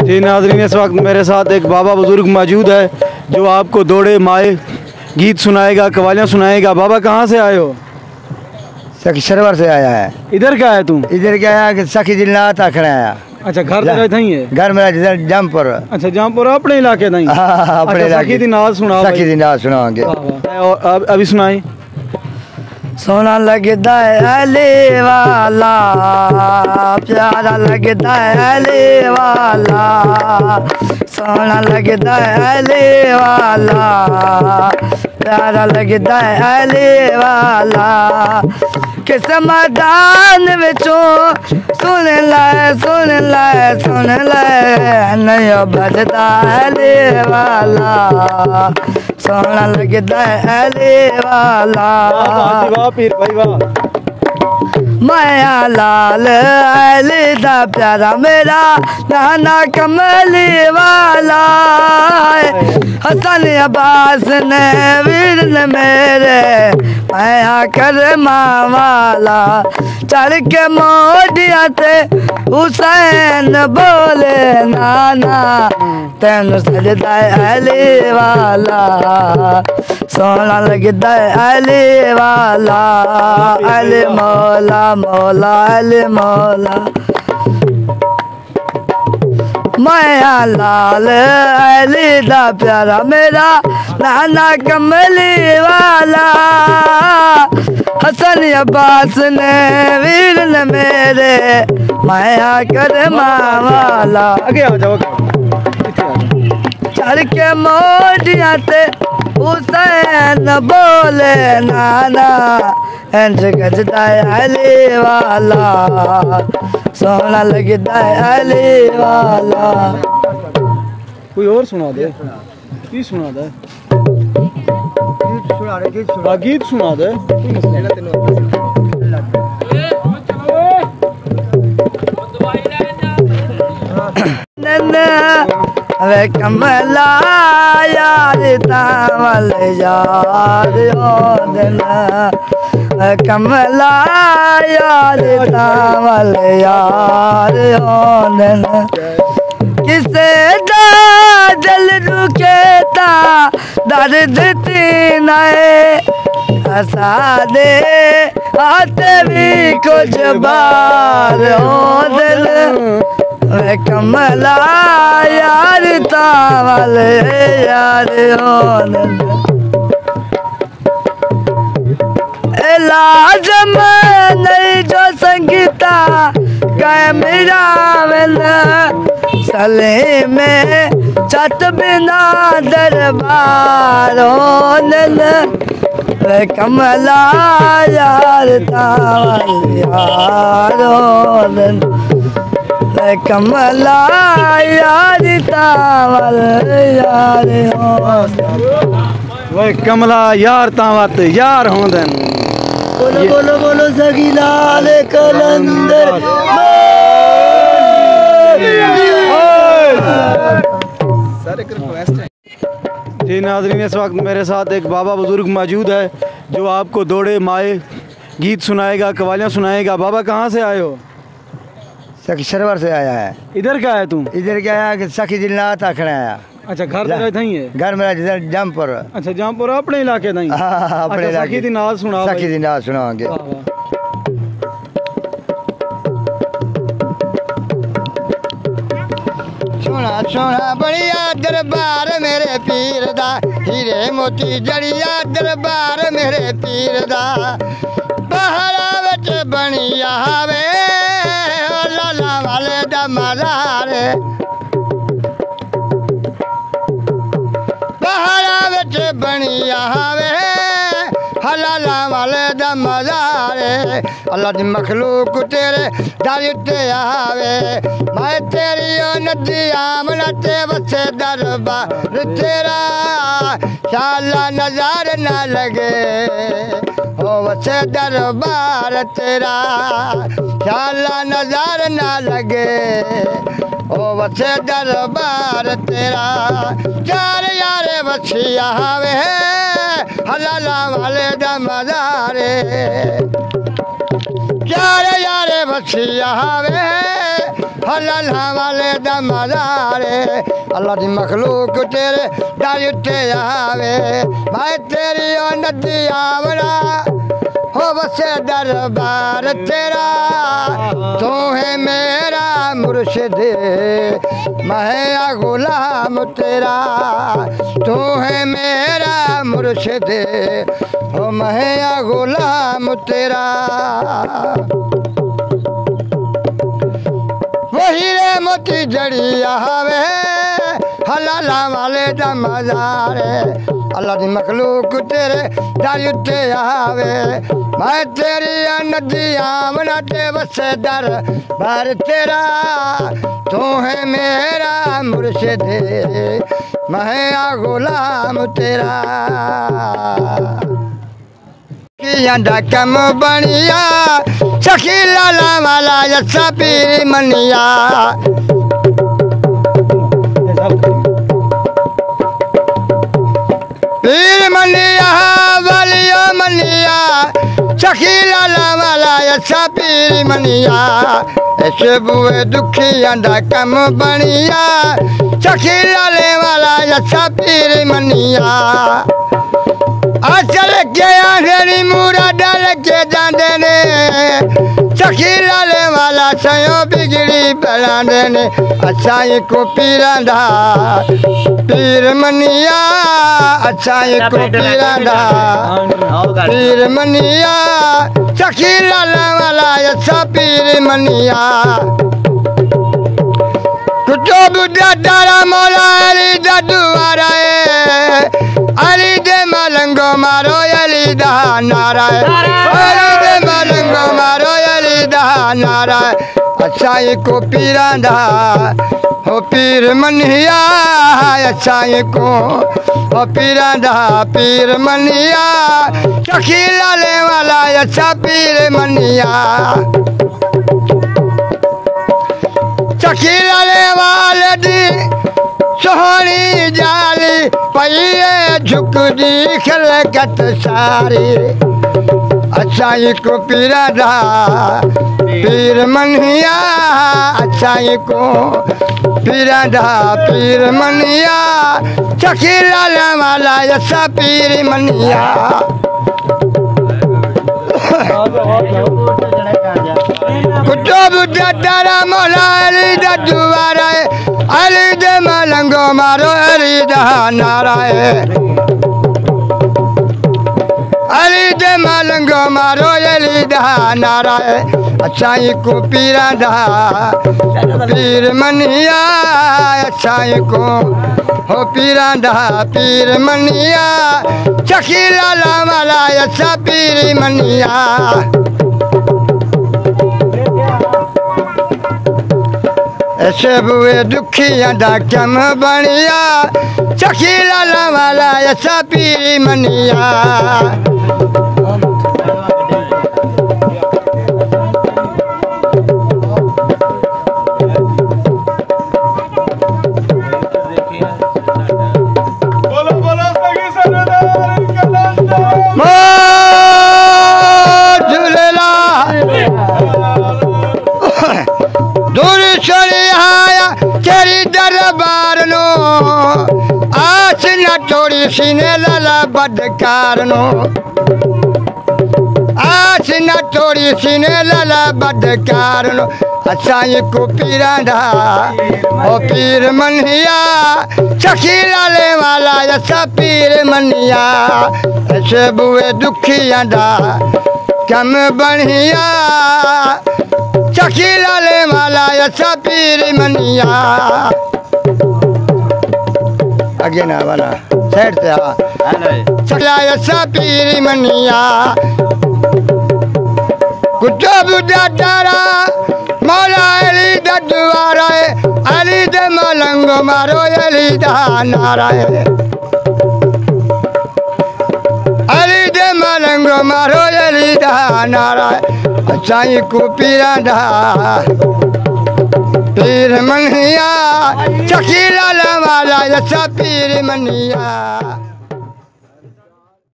जी नाज़रीन, इस वक्त मेरे साथ एक बाबा बुजुर्ग मौजूद है जो आपको दौड़े माए गीत सुनाएगा, कवालियाँ सुनाएगा। बाबा कहाँ से आए हो? सखी सरवर से आया है। इधर क्या है तुम? इधर क्या आया कि सखी जिन्नात आखड़ा आया। अच्छा, घर तेरा इधर ही है? घर मेरा जिधर जमपुर। अच्छा, जमपुर अपने इलाके नहीं? अपने सखी दी नाज सुनाओ। सखी दी नाज सुनाओगे। और अभी सुनाई। सोना लगता है अली वाला, प्यारा लगता है अली वाला, सोना लगता है अली वाला, प्यारा लगता है अली वाला। किस मैदान विचों सुन ले सुन ले सुन ले, नहीं बजता अली वाला, सोना लगता है अली वाला। पीर भाई वाह। माया लाल अली दा प्यारा मेरा नाना कमली वाला, हसन अब्बास ने वीर ने मेरे माया कर वाला। चढ़ के मोडिया ते हुसैन बोले नाना, तेन सजदा अली वाला, सोना लगता है अली वाला, अली मौला मौला अली मौला। माया लाल अली दा प्यारा मेरा नाना कमली वाला, हसन अब्बास ने वीर ने मेरे माया कर वाला। आगे आ जाओ। चढ़ के मोडिया ते हुसैन बोले नाना, इंज गजदा है अली वाला, सोना लगता है अली वाला। कोई और सुना दे। की सुना दे? गीत सुना दे। वे कमला यार तावल यार ओ दिन, कमला यार तावल यार ओ दिन। किसे दा दिल रुकेता दर्द तीनाए, हंसा दे आते भी कुछ बार ओ दिल, वे कमला यार तावल यार ओ लाजम नहीं जो संगीता गए मेरा सले में छत बिना दरबार वे कमला यार तावल यार वे कमला यार तावल यार वे कमला यार तावत यार होंदन। बोलो बोलो बोलो सगी लाल कलंदर। जी नाज़रीन, इस वक्त मेरे साथ एक बाबा बुजुर्ग मौजूद है जो आपको दौड़े माए गीत सुनाएगा, कवालियाँ सुनाएगा। बाबा कहाँ से आए हो? सखी सरवर से आया है। इधर क्या है तुम? इधर क्या आया कि सखी जिन्नात आखड़ा आया। अच्छा, घर तेरा इधर ही है? घर मेरा जिधर जमपुर। अच्छा, जमपुर अपने इलाके नहीं? अपने इलाके। सखी दी नाज सुनाओ। सखी दी नाज सुनाओगे। सोना सोना बढ़िया दरबार मेरे पीर दा, हीरे मोती जड़िया दरबार मेरे पीर दा। पहाड़ा विच बनिया वे लाला वाले दा मज़ार, पहाड़ा विच बनिया वे हलाला वाले दा मज़ार। अल्लाह दी मखलूक तेरे दर ते आवे, मैं तेरी ओ नदी आमना ते बसे दरबार तेरा, शाला नज़र ना लगे ओ बसे दरबार तेरा, शाला नज़र ना लगे ओ बसे दरबार तेरा। चार यारे बछिया वे हलाला वाले दा मज़ार। चारे यारे बसिया वे हल्ला वाले दा मज़ारे अल्लाह दी मखलूक तेरे दर उत्ते आवे भाई तेरी ओ नदी आवरा हो बसे दरबार तेरा तू है मेरा मुर्शिद मैं गुलाम तेरा तू है मेरा मुर्शिद हो मैं गुलाम तेरा वही रे मोती जड़िया वे हलाला वाले दा मज़ारे अल्लाह दी मखलूक तेरे दर उत्ते आवे मैं तेरी नदी आमना ते बसे दर बार तेरा तू है मेरा मुर्शिद मैं गुलाम तेरा किया कम बनिया सखी लाला वाला यसा पीर मनिया पीर मनिया वालियो मनिया सखी लाला वाला यसा पीर मनिया ऐसे बुए दुखिया दा कम बनिया सखी लाले वाला यसा पीर मनिया चल के आंधेरी मूरा डाल के जाते ने सखी लाले वाला सयो बिगड़ी बलांदे ने अच्छा को पीरांदा पीर मनिया अच्छा को पीरांदा पीर मनिया सखी लाले वाला अच्छा पीर मनिया कुछो बुढ़ा डारा मौला अली दुआरा अली दे मलंगो मारो अली दा नारा अली दे मलंगो मारो अली दा नारा अच्छा को पीरांदा हो पीर मनिया अच्छा को हो पीरांदा पीर मनिया सखी लाले वाला अच्छा पीर मनिया सखी लाले वाले दी सोहनी जाली पइए झुक दी खलकत सारी अच्छा को पीरांदा पीर मनिया अच्छा को पीरांदा पीर मनिया सखी लाला वाला ऐसा पीर मनिया कुतो बुद्धा तारा मौला अली दा दुआरा अली दे मलंगो मारो अली दा नारा अली दे मलंगो मारो अली दा नारा अच्छा को पीरांदा पीर मनिया अच्छा को हो पीरांदा पीर मनिया सखी लाला वाला अच्छा पीर मनिया ऐसे बुए दुखिया दा कम बनिया सखी लाला वाला ऐसा पीर मनिया थोड़ी सीने लाला बदकार नो आस न थोड़ी सीने लाला बदकार नो अच्छा को पीरांदा ओ पीर मनिया सखी लाले वाला ऐसा पीर मनिया ऐसे बुए दुखिया दा कम बनिया सखी लाले वाला ऐसा पीर मनिया आगे ना वाला साइड से चला ऐसा पीर मनिया कुछ बुढ़ा तारा मौला अली दा दुआरा अली दे मलंगो मारो अली दा नारा अली दे मलंगो मारो अली दा नारा अच्छा को पीरांदा पीर मनिया सखी लाला वाला ऐसा पीर मनिया।